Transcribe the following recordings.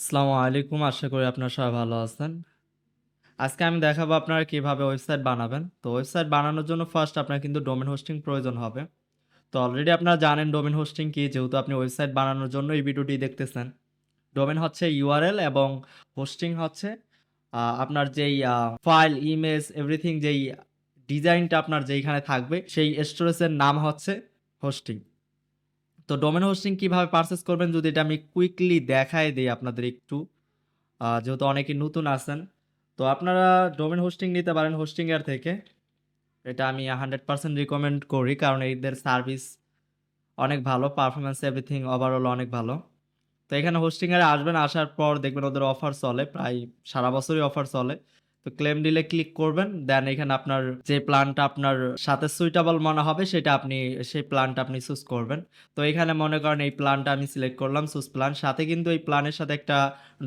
আসসালামু আলাইকুম। আশা করি আপনারা সবাই ভালো আছেন। আজকে আমি দেখাবো আপনারা কিভাবে ওয়েবসাইট বানাবেন। তো ওয়েবসাইট বানানোর জন্য ফার্স্ট আপনার কিন্তু ডোমেইন হোস্টিং প্রয়োজন হবে। তো অলরেডি আপনারা জানেন ডোমেইন হোস্টিং কি, যেহেতু আপনি ওয়েবসাইট বানানোর জন্য এই ভিডিওটি দেখতেছেন। ডোমেইন হচ্ছে ইউআরএল এবং হোস্টিং হচ্ছে আপনার যেই ফাইল, ইমেজ, এভরিথিং যেই ডিজাইনটা আপনার যেইখানে থাকবে সেই স্টোরেজের নাম হচ্ছে হোস্টিং। তো ডোমেইন হোস্টিং কিভাবে পারচেজ করবেন যদি এটা আমি কুইকলি দেখায় দেই আপনাদের একটু। যেহেতু অনেকে নতুন আছেন, তো আপনারা ডোমেইন হোস্টিং নিতে পারেন হোস্টিংয়ার থেকে। এটা আমি 100% রিকমেন্ড করি, কারণ এদের সার্ভিস অনেক ভালো, পারফরম্যান্স এভরিথিং ওভারঅল অনেক ভালো। তো এখানে হোস্টিংয়ারে আসবেন, আসার পর দেখবেন ওদের অফার চলে, প্রায় সারা বছরই অফার চলে। তো ক্লেম ডিলে ক্লিক করবেন, দেন এখানে আপনার যে প্ল্যানটা আপনার সাথে সুইটেবল মনে হবে সেটা আপনি সেই প্ল্যানটা আপনি চুজ করবেন। তো এখানে মনে করেন এই প্ল্যানটা আমি সিলেক্ট করলাম, চুজ প্ল্যান। সাথে কিন্তু এই প্ল্যানের সাথে একটা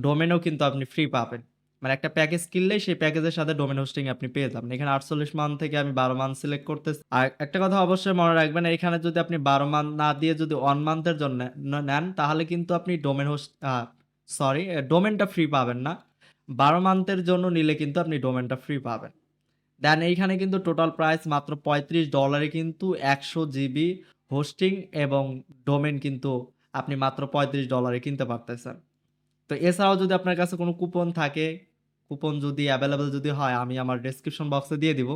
ডোমেইনও কিন্তু আপনি ফ্রি পাবেন। মানে একটা প্যাকেজ কিনলেই সেই প্যাকেজের সাথে ডোমেইন হোস্টিং আপনি পেয়ে যাবেন। এখানে 48 মান্থ থেকে আমি 12 মান্থ সিলেক্ট করতেছি। আর একটা কথা অবশ্যই মনে রাখবেন, এখানে যদি আপনি 12 মান্থ না দিয়ে যদি 1 মান্থের জন্য নেন, তাহলে কিন্তু আপনি ডোমেইনটা ফ্রি পাবেন না। 12 মান্থের জন্য নিলে কিন্তু আপনি ডোমেইনটা ফ্রি পাবেন। দেন এইখানে কিন্তু টোটাল প্রাইস মাত্র $35 কিন্তু 100 জিবি হোস্টিং এবং ডোমেইন কিন্তু আপনি মাত্র $35 কিনতে পারতেছেন। তো এছাড়াও যদি আপনার কাছে কোনো কুপন থাকে, কুপন যদি এভেইলেবল যদি হয়, আমি আমার ডেসক্রিপশন বক্সে দিয়ে দিব।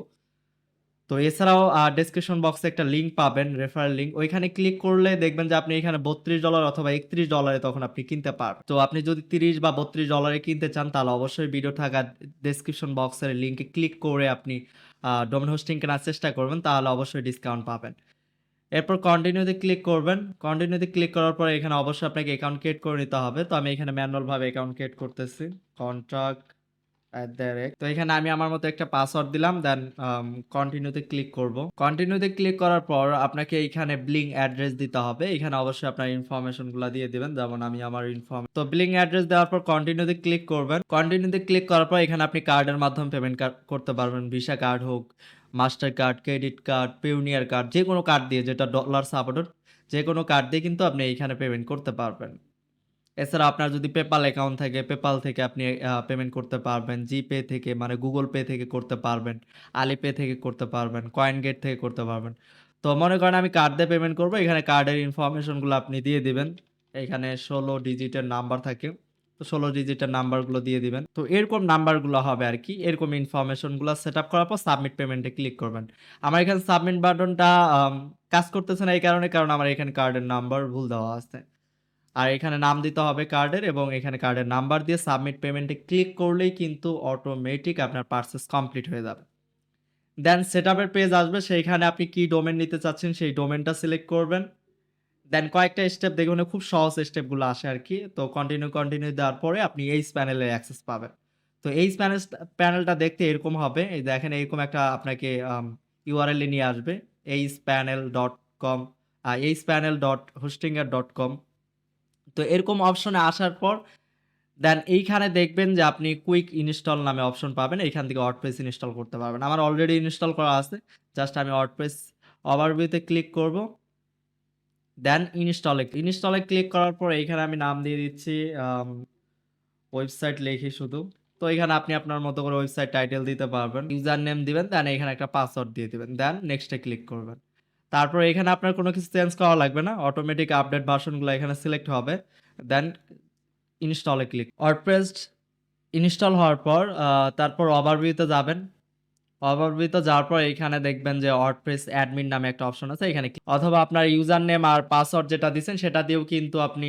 তো এছাড়াও ডেসক্রিপশন বক্সে একটা লিঙ্ক পাবেন, রেফারেল লিঙ্ক। ওইখানে ক্লিক করলে দেখবেন যে আপনি এখানে $32 অথবা $31 তখন আপনি কিনতে পারবেন। তো আপনি যদি 30 বা $32 কিনতে চান, তাহলে অবশ্যই ভিডিও থাকা ডেসক্রিপশন বক্সের লিঙ্কে ক্লিক করে আপনি ডোমেইন হোস্টিং কেনার চেষ্টা করবেন, তাহলে অবশ্যই ডিসকাউন্ট পাবেন। এরপর কন্টিনিউতে ক্লিক করবেন। কন্টিনিউতে ক্লিক করার পরে এখানে অবশ্যই আপনাকে অ্যাকাউন্ট ক্রিয়েট করে নিতে হবে। তো আমি এখানে ম্যানুয়াল ভাবে অ্যাকাউন্ট ক্রিয়েট করতেছি। কন্ট্রাক্ট তো এখানে আমি আমার মতো একটা পাসওয়ার্ড দিলাম, দেন কন্টিনিউতে ক্লিক করব। কন্টিনিউতে ক্লিক করার পর আপনাকে এইখানে বিলিং অ্যাড্রেস দিতে হবে। এখানে অবশ্যই আপনার ইনফরমেশনগুলো দিয়ে দিবেন, যেমন আমি আমার তো বিলিং অ্যাড্রেস দেওয়ার পর কন্টিনিউতে ক্লিক করবেন। কন্টিনিউতে ক্লিক করার পর এখানে আপনি কার্ডের মাধ্যমে পেমেন্ট করতে পারবেন। ভিসা কার্ড হোক, master card, credit card, পেউনিয়ার card, যেকোনো কার্ড দিয়ে, যেটা ডলার সাপোর্টেড, যেকোনো কার্ড দিয়ে কিন্তু আপনি এইখানে পেমেন্ট করতে পারবেন। এছাড়া আপনার যদি পেপ্যাল অ্যাকাউন্ট থাকে, পেপ্যাল থেকে আপনি পেমেন্ট করতে পারবেন। জিপে থেকে মানে গুগল পে থেকে করতে পারবেন। আলিপে থেকে করতে পারবেন। কয়েনগেট থেকে করতে পারবেন। তো মনে করেন আমি কার্ড দিয়ে পেমেন্ট করব। এখানে কার্ডের ইনফরমেশনগুলো আপনি দিয়ে দিবেন। এখানে 16 ডিজিটের নাম্বার থাকে। তো 16 ডিজিটের নাম্বারগুলো দিয়ে দিবেন। তো এরকম নাম্বারগুলো হবে আরকি। এরকম ইনফরমেশনগুলো সেটআপ করার পর সাবমিট পেমেন্টে ক্লিক করবেন। আমার এখানে সাবমিট বাটনটা কাজ করতেছে না, এই কারণে, কারণ আমার এখানে কার্ডের নাম্বার ভুল দেওয়া আছে। আর এখানে নাম দিতে হবে কার্ডের, এবং এখানে কার্ডের নাম্বার দিয়ে সাবমিট পেমেন্টে ক্লিক করলেই কিন্তু অটোমেটিক আপনার পারচেজ কমপ্লিট হয়ে যাবে। দেন সেটআপের পেজ আসবে, সেইখানে আপনি কি ডোমেইন নিতে চাচ্ছেন সেই ডোমেইনটা সিলেক্ট করবেন। দেন কয়েকটা স্টেপ দেখবেন, খুব সহজ স্টেপগুলো আসে আরকি। তো কন্টিনিউ দেওয়ার পরে আপনি এইচ প্যানেলের অ্যাক্সেস পাবেন। তো এইচ প্যানেলটা দেখতে এরকম হবে। এই দেখেন এরকম একটা আপনাকে ইউআরএল এ নিয়ে আসবে hpanel.com hpanel.hostinger.com। তো এরকম অপশনে আসার পর দেন এইখানে দেখবেন যে আপনি কুইক ইনস্টল নামে অপশন পাবেন। এইখান থেকে ওয়ার্ডপ্রেস ইনস্টল করতে পারবেন। আমার অলরেডি ইনস্টল করা আছে। জাস্ট আমি ওয়ার্ডপ্রেস ওভারভিউতে ক্লিক করব। দেন ইনস্টলে ক্লিক করার পর এইখানে আমি নাম দিয়ে দিচ্ছি আম ওয়েবসাইট লিখি শুধু। তো এখানে আপনি আপনার মতো করে ওয়েবসাইট টাইটেল দিতে পারবেন। ইউজার নেম দিবেন, দেন এখানে একটা পাসওয়ার্ড দিয়ে দিবেন। দেন নেক্সট এ ক্লিক করবেন। তারপর এখানে আপনার কোনো কিছু চেঞ্জ করা লাগবে না। অটোমেটিক আপডেট ভার্সনগুলো এখানে সিলেক্ট হবে। দেন ইনস্টলে ক্লিক। ওয়ার্ডপ্রেস ইনস্টল হওয়ার পর তারপর ওভারভিউতে যাবেন। ওভারভিউতে যাওয়ার পর এখানে দেখবেন যে ওয়ার্ডপ্রেস অ্যাডমিন নামে একটা অপশন আছে, এখানে অথবা আপনার ইউজার নেম আর পাসওয়ার্ড যেটা দিচ্ছেন সেটা দিয়েও কিন্তু আপনি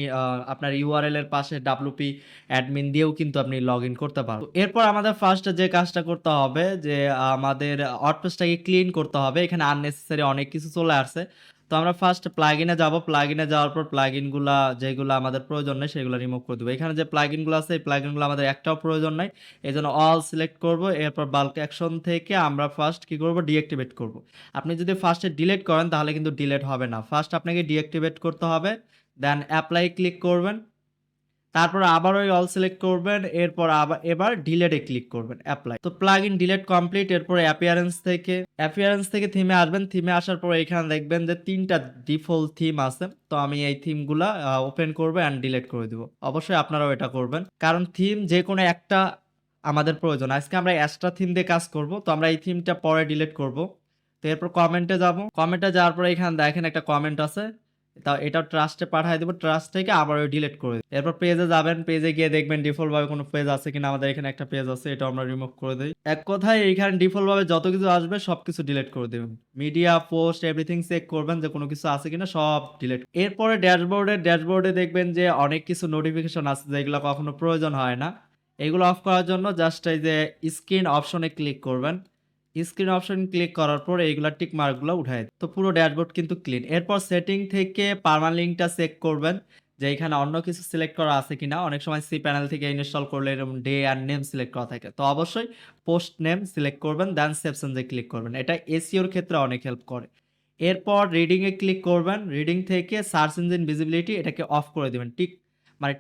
আপনার ইউআরএল এর পাশে ডাব্লুপি অ্যাডমিন দিয়েও কিন্তু আপনি লগ ইন করতে পারবেন। এরপর আমাদের ফার্স্ট যে কাজটা করতে হবে যে আমাদের ওয়ার্ডপ্রেসটাকে ক্লিন করতে হবে। এখানে আননেসেসারি অনেক কিছু চলে আসছে। তো আমরা ফার্স্ট প্লাগইনে যাব। প্লাগইনে যাওয়ার পর প্লাগইনগুলা যেগুলো আমাদের প্রয়োজন নেই সেগুলো রিমুভ করে দেবো। এখানে যে প্লাগইনগুলো আছে এই প্লাগইনগুলো আমাদের একটাও প্রয়োজন নাই। এজন্য অল সিলেক্ট করব। এরপর বাল্ক অ্যাকশন থেকে আমরা ফার্স্ট কি করব, ডিঅ্যাক্টিভেট করব। আপনি যদি ফার্স্টে ডিলিট করেন তাহলে কিন্তু ডিলিট হবে না। ফার্স্ট আপনাকে ডিঅ্যাক্টিভেট করতে হবে। দেন অ্যাপ্লাই ক্লিক করবেন। তারপর আবার ওই অল সিলেক্ট করবেন। এরপর এবার ডিলেটে ক্লিক করবেন, এপ্লাই। তো প্লাগইন ডিলেট কমপ্লিট। এরপরে অ্যাপিয়ারেন্স থেকে থিমে আসবেন। থিমে আসার পর এখানে দেখবেন যে ৩ টা ডিফল্ট থিম আছে। তো আমি এই থিমগুলা ওপেন করব অ্যান্ড ডিলিট করে দিব। অবশ্যই আপনারাও এটা করবেন। কারণ থিম যেকোনো একটা আমাদের প্রয়োজন। আজকে আমরা এক্সট্রা থিম দিয়ে কাজ করব। তো আমরা এই থিমটা পরে ডিলিট করব। তো এরপর কমেন্টে যাব। কমেন্টে যাওয়ার পরে এখানে দেখেন একটা কমেন্ট আছে। তা এটাও ট্রাস্টে পাঠিয়ে দেব। ট্রাস্ট থেকে আবার ডিলিট করে দিই। এরপর পেজে যাবেন। পেজে গিয়ে দেখবেন ডিফল্ট ভাবে কোনো পেজ আছে কিনা। আমাদের এখানে একটা পেজ আছে, এটা আমরা রিমুভ করে দেই। এক কথায় এইখানে ডিফল্ট ভাবে যত কিছু আসবে সবকিছু ডিলিট করে দিবেন। মিডিয়া, পোস্ট, এভরিথিং চেক করবেন যে কোনো কিছু আছে কিনা, সব ডিলিট। এরপরে ড্যাশবোর্ডে দেখবেন যে অনেক কিছু নোটিফিকেশন আছে যেগুলো কখনো প্রয়োজন হয় না। এগুলো অফ করার জন্য জাস্ট এই যে স্ক্রিন অপশনে ক্লিক করবেন। স্ক্রিন অপশন ক্লিক করার পর এইগুলা টিক মার্কগুলো উঠায় দিন। তো পুরো ড্যাশবোর্ড কিন্তু ক্লিন। এরপর সেটিং থেকে পারমালিঙ্কটা চেক করবেন যে এখানে অন্য কিছু সিলেক্ট করা আছে কিনা। অনেক সময় সি প্যানেল থেকে ইনস্টল করলে এরকম ডে আর নেম সিলেক্ট করা থাকে। তো অবশ্যই পোস্ট নেম সিলেক্ট করবেন, দেন সেভ চেঞ্জে ক্লিক করবেন। এটা এসইওর ক্ষেত্রে অনেক হেল্প করে। এরপর রিডিং এ ক্লিক করবেন। রিডিং থেকে সার্চ ইঞ্জিন ভিজিবিলিটি এটাকে অফ করে দিবেন।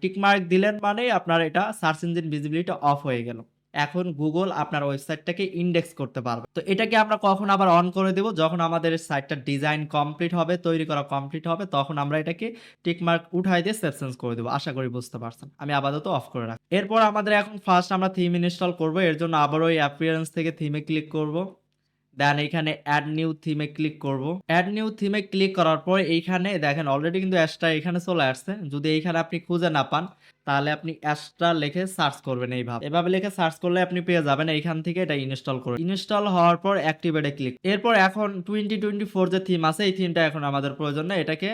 টিক মার্ক দিলেন মানে আপনার এটা সার্চ ইঞ্জিন ভিজিবিলিটি অফ হয়ে গেল। এখন গুগল আপনার ওয়েবসাইটটাকে ইন্ডেক্স করতে পারবে। তো এটাকে আমরা কখন আবার অন করে দেব, যখন আমাদের সাইটটার ডিজাইন কমপ্লিট হবে, তৈরি করা কমপ্লিট হবে, তখন আমরা এটাকে টিক মার্ক উঠাই দিয়ে সেভ চেঞ্জ করে দেব। আশা করি বুঝতে পারছেন। আমি আপাতত অফ করে রাখি। এরপর আমাদের এখন ফার্স্ট আমরা থিম ইনস্টল করব। এর জন্য আবার ওই অ্যাপিয়ারেন্স থেকে থিমে ক্লিক করব। দেন এইখানে অ্যাড নিউ থিমে ক্লিক করব। অ্যাড নিউ থিমে ক্লিক করার পর এইখানে দেখেন অলরেডি কিন্তু অ্যাশটা এখানে চলে আসছে। যদি এইখানে আপনি খুঁজে না পান তাহলে আপনি অ্যাশটা লিখে সার্চ করবেন এভাবে লিখে সার্চ করলে আপনি পেয়ে যাবেন। এইখান থেকে এটা ইনস্টল করুন। ইনস্টল হওয়ার পর অ্যাক্টিভেটে ক্লিক। এরপর এখন 2024 যে থিম আছে এই থিমটা এখন আমাদের প্রয়োজন না। এটাকে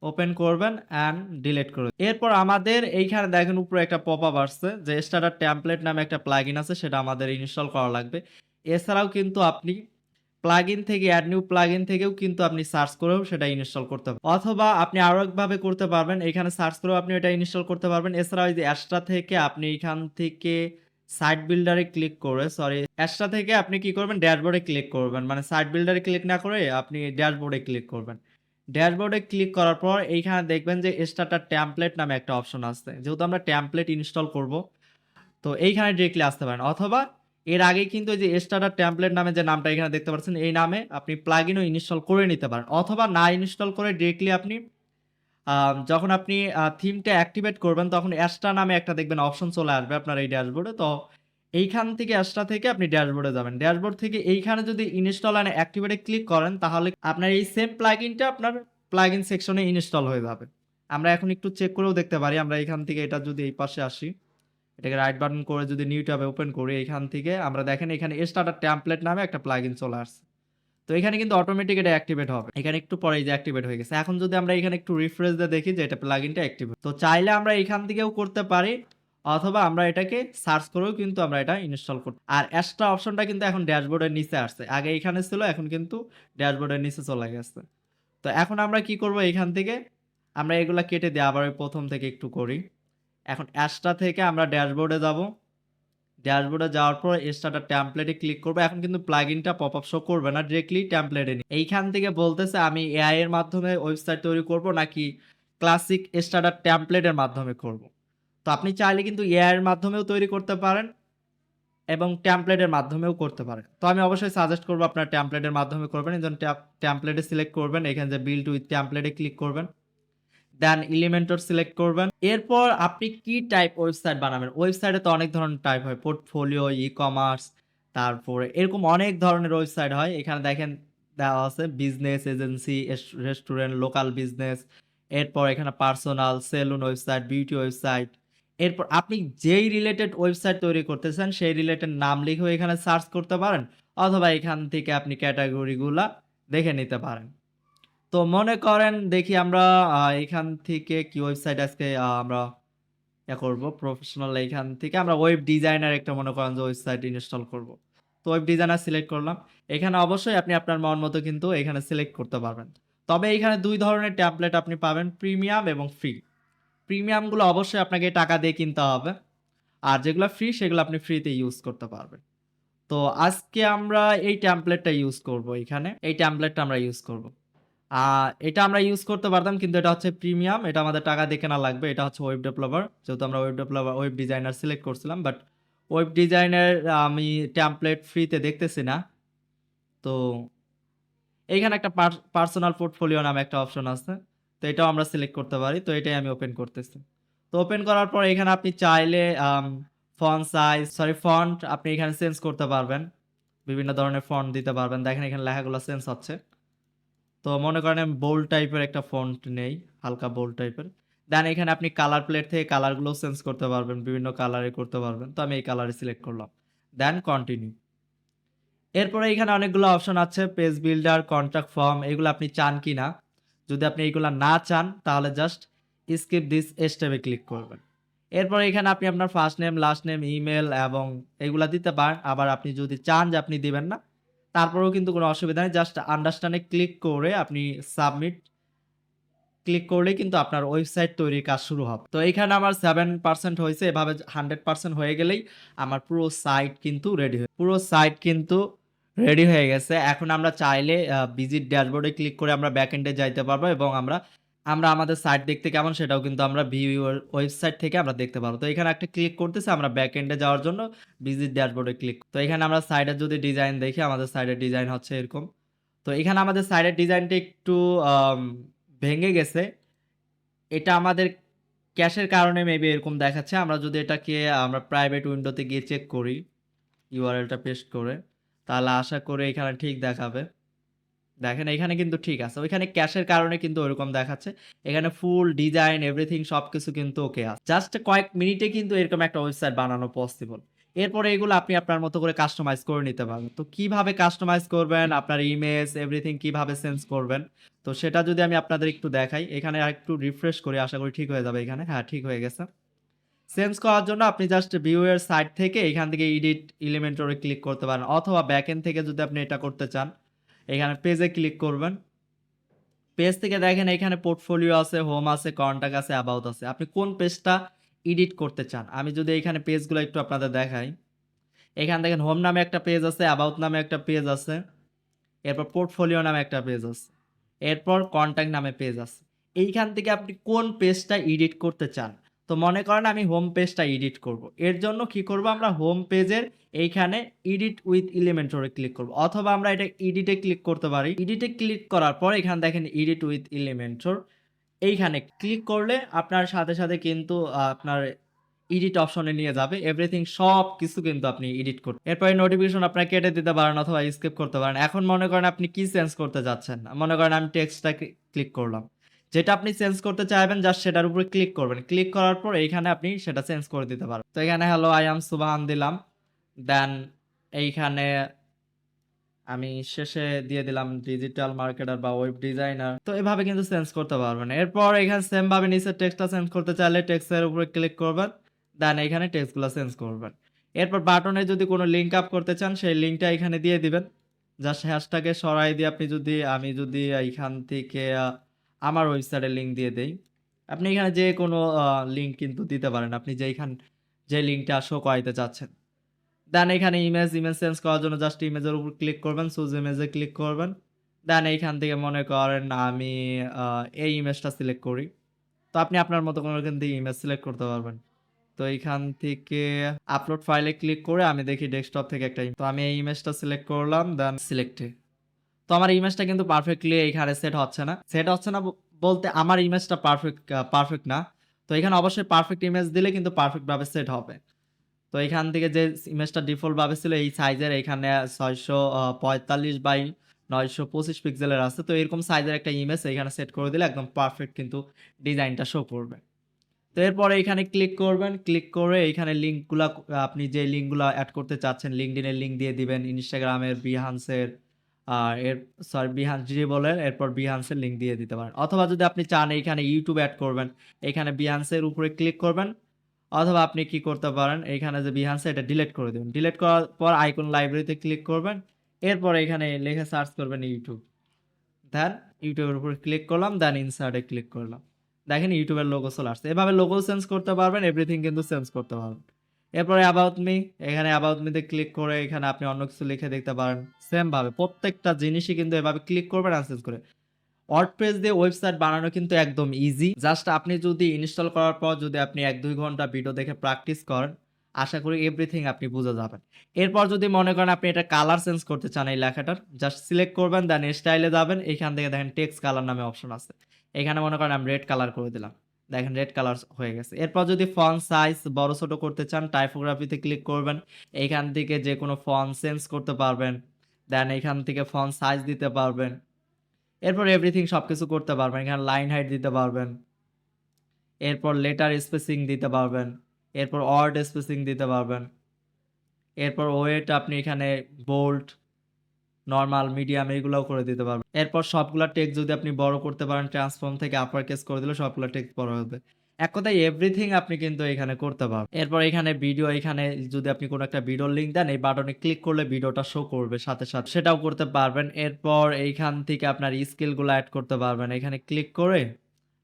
ওপেন করবেন অ্যান্ড ডিলিট করবেন। এরপর আমাদের এইখানে দেখেন উপরে একটা পপআপ আসছে যে স্টার্টার টেমপ্লেট নামে একটা প্লাগইন আছে, সেটা আমাদের ইনস্টল করা লাগবে। এছাড়াও কিন্তু আপনি প্লাগইন থেকে অ্যাড নিউ প্লাগইন থেকেও কিন্তু আপনি সার্চ করেও সেটা ইনস্টল করতে পারবেন। অথবা আপনি আরো একভাবে করতে পারবেন, এখানে সার্চ করেও আপনি এটা ইনস্টল করতে পারবেন। এছাড়াও এই যে অ্যাশটা থেকে আপনি এখান থেকে সাইট বিল্ডারে ক্লিক করে অ্যাশটা থেকে আপনি কি করবেন, ড্যাশবোর্ডে ক্লিক করবেন। মানে সাইট বিল্ডারে ক্লিক না করে আপনি ড্যাশবোর্ডে ক্লিক করবেন। ড্যাশবোর্ডে ক্লিক করার পর এইখানে দেখবেন যে স্টার্টার টেমপ্লেট নামে একটা অপশন আছে। যেহেতু আমরা টেমপ্লেট ইনস্টল করব, তো এইখানে ডিরেক্টলি আসতে পারেন। অথবা এর আগে কিন্তু এই যে স্টার্টার টেমপ্লেট নামে যে নামটা এখানে দেখতে পাচ্ছেন, এই নামে আপনি প্লাগইনও ইনস্টল করে নিতে পারেন। অথবা না ইনস্টল করে ডিরেক্টলি আপনি যখন আপনি থিমটা অ্যাক্টিভেট করবেন তখন অ্যাস্ট্রা নামে একটা দেখবেন অপশন চলে আসবে আপনার এই ড্যাশবোর্ডে। তো এইখান থেকে অ্যাস্ট্রা থেকে আপনি ড্যাশবোর্ডে যাবেন। ড্যাশবোর্ড থেকে এইখানে যদি ইনস্টল অ্যান্ড অ্যাক্টিভেটে ক্লিক করেন তাহলে আপনার এই সেম প্লাগইনটা আপনার প্লাগইন সেকশনে ইনস্টল হয়ে যাবে। আমরা এখন একটু চেক করেও দেখতে পারি। আমরা এখান থেকে এটা যদি এই পাশে আসি, এটাকে রাইট বাটন করে যদি নিউ ট্যাবে ওপেন করি, এখান থেকে আমরা দেখেন এখানে স্টার্টার টেমপ্লেট নামে একটা প্লাগইন চলে আসছে। তো এখানে কিন্তু অটোমেটিক এটা অ্যাক্টিভেট হবে। এখানে একটু পরে এই যে অ্যাক্টিভেট হয়ে গেছে। এখন যদি আমরা এখানে একটু রিফ্রেশ দিয়ে দেখি যে এটা প্লাগইনটা অ্যাক্টিভ। তো চাইলে আমরা এখান থেকেও করতে পারি, অথবা আমরা এটাকে সার্চ করেও কিন্তু আমরা এটা ইনস্টল করতে। আর এক্সট্রা অপশনটা কিন্তু এখন ড্যাশবোর্ডের নিচে আসছে। আগে এখানে ছিল, এখন কিন্তু ড্যাশবোর্ডের নিচে চলে গেছে। তো এখন আমরা কি করব, এখান থেকে আমরা এগুলা কেটে দিয়ে আবার ওই প্রথম থেকে একটু করি। এখন অ্যাশটা থেকে আমরা ড্যাশবোর্ডে যাব। ড্যাশবোর্ডে যাওয়ার পর স্টার্টার টেমপ্লেটে ক্লিক করব। এখন কিন্তু প্লাগইনটা পপআপ শো করবে না, ডিরেক্টলি টেমপ্লেটে নিয়ে এইখান থেকে বলতেছে আমি এআই এর মাধ্যমে ওয়েবসাইট তৈরি করব নাকি ক্লাসিক স্টার্টার টেমপ্লেটের মাধ্যমে করব। তো আপনি চাইলে কিন্তু এআই এর মাধ্যমেও তৈরি করতে পারেন এবং টেমপ্লেটের মাধ্যমেও করতে পারেন। তো আমি অবশ্যই সাজেস্ট করব আপনার টেমপ্লেটের মাধ্যমে করবেন। এই জন্য টেমপ্লেটে সিলেক্ট করবেন, এখানে যে বিল্ড উইথ টেমপ্লেটে ক্লিক করবেন, দেন এলিমেন্টর সিলেক্ট করবেন। এরপর আপনি কি টাইপ ওয়েবসাইট বানাবেন। ওয়েবসাইটে তো অনেক ধরনের টাইপ হয়, পোর্টফোলিও, ই-কমার্স, তারপরে এরকম অনেক ধরনের ওয়েবসাইট হয়। এখানে দেখেন দেওয়া আছে business, agency, restaurant, local business. এরপর এখানে personal, salon website, beauty website. এরপর আপনি যেই রিলেটেড ওয়েবসাইট তৈরি করতেছেন সেই রিলেটেড নাম লিখেও এখানে সার্চ করতে পারেন, অথবা এখান থেকে আপনি ক্যাটাগরিগুলা দেখে নিতে পারেন। তো মনে করেন দেখি আমরা এখান থেকে কি ওয়েবসাইট আজকে আমরা করব প্রফেশনাল। এখান থেকে আমরা ওয়েব ডিজাইনার একটা মনে করেন যে ওয়েবসাইট ইনস্টল করব। তো ওয়েব ডিজাইনার সিলেক্ট করলাম। এখানে অবশ্যই আপনি আপনার মন মতো কিন্তু এখানে সিলেক্ট করতে পারবেন। তবে এখানে দুই ধরনের টেমপ্লেট আপনি পাবেন, প্রিমিয়াম এবং ফ্রি। প্রিমিয়ামগুলো অবশ্যই আপনাকে টাকা দিয়ে কিনতে হবে, আর যেগুলো ফ্রি সেগুলো আপনি ফ্রিতে ইউজ করতে পারবেন। তো আজকে আমরা এই টেমপ্লেটটা ইউজ করব, এখানে এই টেমপ্লেটটা আমরা ইউজ করব। এটা আমরা ইউজ করতে পারতাম, কিন্তু এটা হচ্ছে প্রিমিয়াম, এটা আমাদের টাকা দিয়ে কেনা লাগবে। এটা হচ্ছে ওয়েব ডেভেলপার, যেহেতু আমরা ওয়েব ডিজাইনার সিলেক্ট করছিলাম, বাট ওয়েব ডিজাইনের আমি টেমপ্লেট ফ্রিতে দেখতেছি না। তো এইখানে একটা পার্সোনাল পোর্টফোলিও নামে একটা অপশন আছে, তো এটাও আমরা সিলেক্ট করতে পারি। তো এটাই আমি ওপেন করতেছি। তো ওপেন করার পর এখানে আপনি চাইলে ফন্ট আপনি এখানে চেঞ্জ করতে পারবেন, বিভিন্ন ধরনের ফন্ট দিতে পারবেন। দেখেন এখানে লেখাগুলো চেঞ্জ হচ্ছে। তো মনে করেন আমি বোল্ড টাইপের একটা ফন্ট নেই, হালকা বোল্ড টাইপের। দেন এখানে আপনি কালার প্লেট থেকে কালারগুলো চেঞ্জ করতে পারবেন, বিভিন্ন কালারে করতে পারবেন। তো আমি এই কালারে সিলেক্ট করলাম, দেন কন্টিনিউ। এরপরে এখানে অনেকগুলো অপশন আছে, পেজ বিল্ডার, কন্ট্যাক্ট ফর্ম, এগুলো আপনি চান কি না। যদি আপনি এইগুলো না চান তাহলে জাস্ট স্কিপ দিস স্টেপে ক্লিক করবেন। এরপরে এখানে আপনি আপনার first name, last name, email এবং এগুলা দিতে পারেন। আবার আপনি যদি চান যে আপনি দিবেন না, তারপরেও কিন্তু কোনো অসুবিধা নেই। জাস্ট আন্ডারস্ট্যান্ডে ক্লিক করে আপনি সাবমিট ক্লিক করলেই কিন্তু আপনার ওয়েবসাইট তৈরির কাজ শুরু হবে। তো এইখানে আমার 7% হয়েছে। এভাবে 100% হয়ে গেলেই আমার পুরো সাইট কিন্তু রেডি হয়ে গেছে। এখন আমরা চাইলে ভিজিট ড্যাশবোর্ডে ক্লিক করে আমরা ব্যাকএন্ডে যাইতে পারবো, এবং আমরা আমরা আমাদের সাইট দেখতে কেমন সেটাও কিন্তু আমরা ভিউ ওয়েবসাইট থেকে আমরা দেখতে পারবো। তো এখানে একটা ক্লিক করতেছি আমরা ব্যাকএন্ডে যাওয়ার জন্য, ভিজিট ড্যাশবোর্ডে ক্লিক। তো এখানে আমরা সাইটের যদি ডিজাইন দেখি, আমাদের সাইটের ডিজাইন হচ্ছে এরকম। তো এখানে আমাদের সাইটের ডিজাইনটা একটু আম ভেঙে গেছে। এটা আমাদের ক্যাশের কারণে মেবি এরকম দেখাচ্ছে। আমরা যদি এটাকে আমরা প্রাইভেট উইন্ডোতে গিয়ে চেক করি, ইউআরএলটা পেস্ট করে, তাহলে আশা করি এখানে ঠিক দেখাবে। দেখেন এখানে কিন্তু ঠিক আছে। ওইখানে ক্যাশের কারণে কিন্তু ওরকম দেখাচ্ছে। এখানে ফুল ডিজাইন এভরিথিং সবকিছু কিন্তু ওকে আছে। জাস্ট কয়েক মিনিটে কিন্তু এরকম একটা ওয়েবসাইট বানানো পসিবল। এরপরে এগুলো আপনি আপনার মতো করে কাস্টমাইজ করে নিতে পারবেন। তো কিভাবে কাস্টমাইজ করবেন, আপনার ইমেজ এভরিথিং কিভাবে চেঞ্জ করবেন, তো সেটা যদি আমি আপনাদের একটু দেখাই। এখানে আরেকটু রিফ্রেশ করি, আশা করি ঠিক হয়ে যাবে এখানে। হ্যাঁ, ঠিক হয়ে গেছে। চেঞ্জ করার জন্য আপনি জাস্ট ভিউ এর সাইড থেকে এখান থেকে এডিট এলিমেন্টরে ক্লিক করতে পারেন, অথবা ব্যাকএন্ড থেকে যদি আপনি এটা করতে চান, এখানে পেজে ক্লিক করবেন। পেজ থেকে দেখেন এখানে পোর্টফোলিও আছে, হোম আছে, কন্টাক্ট আছে, অ্যাবাউট আছে। আপনি কোন পেজটা এডিট করতে চান। আমি যদি এখানে পেজগুলো একটু আপনাদের দেখাই, এখানে দেখেন হোম নামে একটা পেজ আছে, অ্যাবাউট নামে একটা পেজ আছে, এরপর পোর্টফোলিও নামে একটা পেজ আছে, এরপর কন্ট্যাক্ট নামে পেজ আছে। এইখান থেকে আপনি কোন পেজটা এডিট করতে চান। তো মনে করেন আমি হোম পেজটা এডিট করব। এর জন্য কি করব, আমরা হোম পেজের এইখানে এডিট উইথ এলিমেন্টরে ক্লিক করব, অথবা আমরা এটা এডিটে ক্লিক করতে পারি। এডিটে ক্লিক করার পর এখানে দেখেন এডিট উইথ এলিমেন্টর, এইখানে ক্লিক করলে আপনার সাথে সাথে কিন্তু আপনার এডিট অপশনে নিয়ে যাবে। এভরিথিং সব কিছু কিন্তু আপনি এডিট করতে, এরপরে নোটিফিকেশন আপনার কেটে দিতে পারেন অথবা স্কিপ করতে পারেন। এখন মনে করেন আপনি কি চেঞ্জ করতে যাচ্ছেন, মনে করেন আমি টেক্সটটা ক্লিক করলাম, যেটা আপনি চেঞ্জ করতে চাইবেন জাস্ট সেটার উপরে ক্লিক করবেন। ক্লিক করার পর এইখানে আপনি সেটা চেঞ্জ করে দিতে পারবেন। তো এখানে হ্যালো আই এম সুবহান দিলাম, দেন এইখানে আমি শেষে দিয়ে দিলাম ডিজিটাল মার্কেটার বা ওয়েব ডিজাইনার। তো এভাবে কিন্তু চেঞ্জ করতে পারবেন। এরপর এখানে সেম ভাবে নিচে টেক্সটটা চেঞ্জ করতে চাইলে টেক্সটের উপরে ক্লিক করবেন, দেন এখানে টেক্সটগুলো চেঞ্জ করবেন। এরপর বাটনে যদি কোনো লিঙ্ক আপ করতে চান সেই লিঙ্কটা এখানে দিয়ে দিবেন। জাস্ট হ্যাশট্যাগে সরাই দিয়ে আমি যদি এইখান থেকে আমার ওয়েবসাইটের লিঙ্ক দিয়ে দেই, আপনি এখানে যে কোনো লিঙ্ক কিন্তু দিতে পারেন, আপনি যে লিঙ্কটা শো করাইতে চাচ্ছেন। দেন এখানে ইমেজ চেঞ্জ করার জন্য জাস্ট ইমেজের উপর ক্লিক করবেন, চুজ ইমেজে ক্লিক করবেন। দেন এইখান থেকে মনে করেন আমি এই ইমেজটা সিলেক্ট করি। তো আপনি আপনার মতো করে এখান থেকে ইমেজ সিলেক্ট করতে পারবেন। তো এইখান থেকে আপলোড ফাইলে ক্লিক করে আমি দেখি ডেস্কটপ থেকে একটা তো আমি এই ইমেজটা সিলেক্ট করলাম, দেন সিলেক্টে। তো আমার ইমেজটা কিন্তু পারফেক্টলি এইখানে সেট হচ্ছে না বলতে আমার ইমেজটা পারফেক্ট না। তো এখানে অবশ্যই পারফেক্ট ইমেজ দিলে কিন্তু পারফেক্ট ভাবে সেট হবে। তো এখান থেকে যে ইমেজটা ডিফল্ট ভাবে ছিল এই সাইজের, এখানে 645 বাই 925 পিক্সেলের আছে। তো এরকম সাইজের একটা ইমেজ এখানে সেট করে দিলে একদম পারফেক্ট কিন্তু ডিজাইনটা শো করবে। তো এরপরে এখানে ক্লিক করবেন, ক্লিক করে এইখানে লিঙ্কগুলা আপনি যে লিঙ্কগুলা অ্যাড করতে চাচ্ছেন, লিঙ্কডইনের লিঙ্ক দিয়ে দিবেন, ইনস্টাগ্রামের, বিহান্সের, বিহান্স ড্রিবলের, এরপর বিহান্সের লিঙ্ক দিয়ে দিতে পারেন। অথবা যদি আপনি চান এইখানে ইউটিউব অ্যাড করবেন, এখানে বিহান্সের উপরে ক্লিক করবেন, অথবা আপনি কি করতে পারেন এইখানে যে বিহান্স এটা ডিলিট করে দেবেন। ডিলিট করার পর আইকন লাইব্রেরিতে ক্লিক করবেন, এরপর এখানে লিখে সার্চ করবেন ইউটিউব, দেন ইউটিউবের উপর ক্লিক করলাম, দেন ইনসার্টে ক্লিক করলাম। দেখেন ইউটিউবের লোগো চলে আসছে। এভাবে লোগো চেঞ্জ করতে পারবেন, এভরিথিং কিন্তু চেঞ্জ করতে পারবেন। এরপরে অ্যাবাউট মি, এখানে অ্যাবাউট মিতে ক্লিক করে এখানে আপনি অন্য কিছু লিখে দেখতে পারেন। সেম ভাবে প্রত্যেকটা জিনিসই কিন্তু এভাবে ক্লিক করবেন আর চেঞ্জ করে। ওয়ার্ডপ্রেস দিয়ে ওয়েবসাইট বানানো কিন্তু একদম ইজি। জাস্ট আপনি যদি ইনস্টল করার পর যদি আপনি ১-২ ঘন্টা ভিডিও দেখে প্র্যাকটিস করেন, আশা করি এভরিথিং আপনি বুঝে যাবেন। এরপর যদি মনে করেন আপনি এটা কালার চেঞ্জ করতে চান এই লেখাটার, জাস্ট সিলেক্ট করবেন, দেন স্টাইলে যাবেন। এখান থেকে দেখেন টেক্সট কালার নামে অপশন আছে। এখানে মনে করেন আমি রেড কালার করে দিলাম। দেখেন রেড কালার হয়ে গেছে। এরপর যদি ফন্ট সাইজ বড় ছোট করতে চান, টাইপোগ্রাফিতে ক্লিক করবেন। এইখান থেকে যেকোনো ফন্ট চেঞ্জ করতে পারবেন। দেন এখান থেকে ফন্ট সাইজ দিতে পারবেন। এরপর এভরিথিং সবকিছু করতে পারবেন। এখানে লাইন হাইট দিতে পারবেন। এরপর লেটার স্পেসিং দিতে পারবেন। এরপর ওয়ার্ড স্পেসিং দিতে পারবেন। এরপর ওয়েট আপনি এখানে বোল্ড, নরমাল, মিডিয়াম এগুলাও করে দিতে পারবেন। এরপর সবগুলা টেক্সট যদি আপনি বড় করতে পারেন, ট্রান্সফর্ম থেকে আপার কেস করে দিলে সবগুলা টেক্সট বড় হবে। এক কথায় এভরিথিং আপনি কিন্তু এখানে করতে পারবেন। এরপর এখানে ভিডিও, এখানে যদি আপনি কোনো একটা ভিডিওর লিঙ্ক দেন, এই বাটনে ক্লিক করলে ভিডিওটা শো করবে সাথে, সাথে সেটাও করতে পারবেন। এরপর এইখান থেকে আপনার স্কিলগুলো এড করতে পারবেন। এখানে ক্লিক করে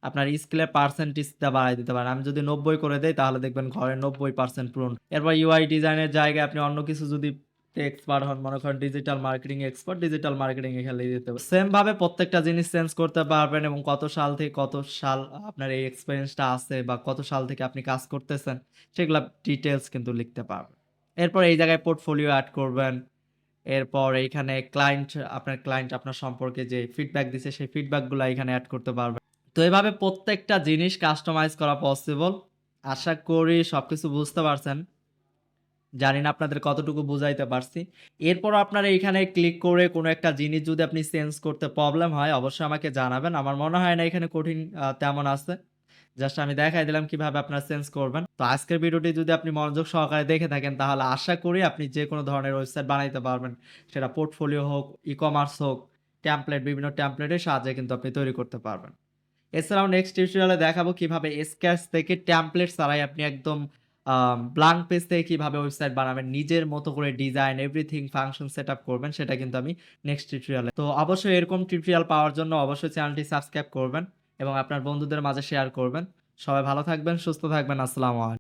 আপনার স্কিলের পার্সেন্টেজটা বাড়ায় দিতে পারেন। আমি যদি ৯০ করে দেই তাহলে দেখবেন ঘরের ৯০% পূরণ। এরপর ইউআই ডিজাইনের জায়গায় আপনি অন্য কিছু যদি এক্সপার্ট হন, মনে করেন digital marketing expert, digital marketing এখানে দিতে পারেন। সেম ভাবে প্রত্যেকটা জিনিস চেঞ্জ করতে পারবেন এবং কত সাল থেকে কত সাল আপনার এই এক্সপেরিয়েন্সটা আছে বা কত সাল থেকে আপনি কাজ করতেছেন সেগুলা ডিটেইলস কিন্তু লিখতে পারবেন। এরপর এই জায়গায় পোর্টফোলিও এড করবেন। এরপর এইখানে ক্লায়েন্ট আপনার সম্পর্কে যে ফিডব্যাক দিছে সেই ফিডব্যাকগুলা এখানে এড করতে পারবেন। তো এভাবে প্রত্যেকটা জিনিস কাস্টমাইজ করা পসিবল। আশা করি সবকিছু বুঝতে পারছেন। জানি না আপনাদের কতটুকু বুঝাইতে পারছি। এরপরও আপনারা এইখানে ক্লিক করে কোনো একটা জিনিস যদি আপনি চেঞ্জ করতে প্রবলেম হয় অবশ্যই আমাকে জানাবেন। আমার মনে হয় না এখানে কঠিন তেমন আছে। জাস্ট আমি দেখাই দিলাম কিভাবে আপনারা চেঞ্জ করবেন। তো আজকের ভিডিওটি যদি আপনি মনোযোগ সহকারে দেখে থাকেন তাহলে আশা করি আপনি যেকোনো ধরনের ওয়েবসাইট বানাইতে পারবেন। সেটা পোর্টফোলিও হোক, ই-কমার্স হোক, টেমপ্লেট, বিভিন্ন টেমপ্লেটের সাহায্যে কিন্তু আপনি তৈরি করতে পারবেন। এছাড়াও নেক্সট টিউটোরিয়ালে দেখাবো কিভাবে স্কেচ থেকে টেমপ্লেট ছাড়াই আপনি একদম ব্ল্যাঙ্ক পেজ থেকে কিভাবে ওয়েবসাইট বানাবেন, নিজের মতো করে ডিজাইন, এভরিথিং ফাংশন সেটআপ করবেন সেটা কিন্তু আমি নেক্সট টিউটোরিয়ালে। তো অবশ্যই এরকম টিউটোরিয়াল পাওয়ার জন্য অবশ্যই চ্যানেলটি সাবস্ক্রাইব করবেন এবং আপনার বন্ধুদের মাঝে শেয়ার করবেন। সবাই ভালো থাকবেন, সুস্থ থাকবেন। আসসালামু আলাইকুম।